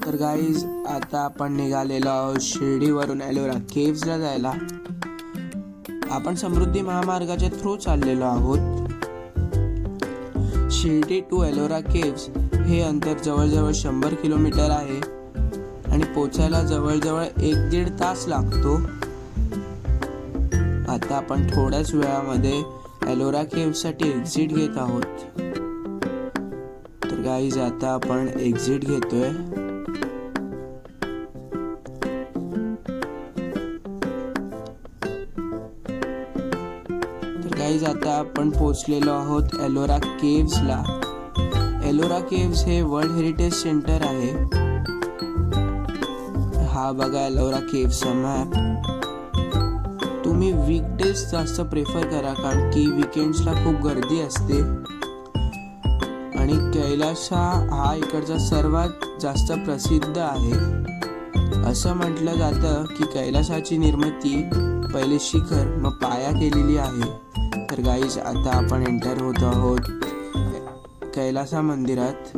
तर गाईज आता आपण निघालेलो आहोत शिर्डीवरून एलोरा केव्सला जायला. आपण समृद्धी महामार्गाच्या थ्रू चाललेलो आहोत. शिर्डी टू एलोरा केव्स हे अंतर जवळजवळ 100 किलोमीटर आहे आणि पोचायला जवळजवळ 1-1.5 तास लागतो. आता आपण थोड्याच वेळामध्ये एलोरा केव्ससाठी एक्झिट घेत आहोत. तर गाईज आता आपण एक्झिट घेतोय. गाईज आता आपण पोहोचलेलो आहोत एलोरा केव्सला. एलोरा केव्स हे वर्ल्ड हेरिटेज सेंटर आहे. हा बघा एलोरा केव्सचा मॅप. तुम्ही वीकडेज जास्त प्रेफर करा कारण की वीकेंड्सला खूप गर्दी असते आणि कैलास हा इकडचा सर्वात जास्त प्रसिद्ध आहे. असं म्हटलं जातं की कैलासाची निर्मिती पहिले शिखर मग पाया केलेली आहे. तर गाईज आता आपण एंटर होत आहोत कैलासा मंदिरात.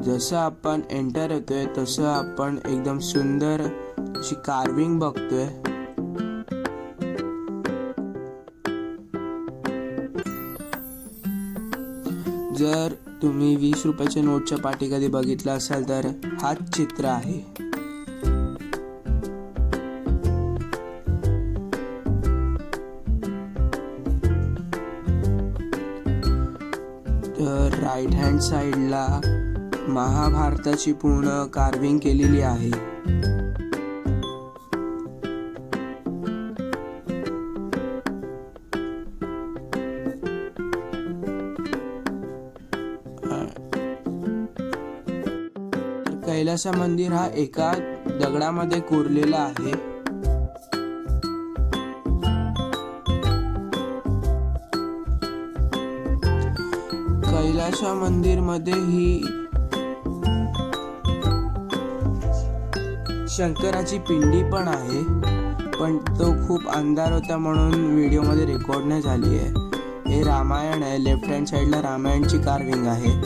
जसं आपण एंटर होतोय तसं आपण एकदम सुंदर अशी कार्विंग बघतोय. जर तुम्ही 20 रुपयाच्या नोटच्या पाठी कधी बघितलं असाल तर हाच चित्र आहे. तर राईट हँड साइडला महाभारताची पूर्ण कार्विंग केलेली आहे. कैलासा मंदिर हा एका दगडामध्ये कोरलेला आहे. कैलासा मंदिर मध्ये ही शंकराची पिंडी पण आहे, पण तो खूप अंधार होता म्हणून व्हिडिओ मध्ये रेकॉर्ड नाही झाली आहे. हे रामायण आहे. लेफ्ट हँड साइडला रामायणची कार्विंग आहे.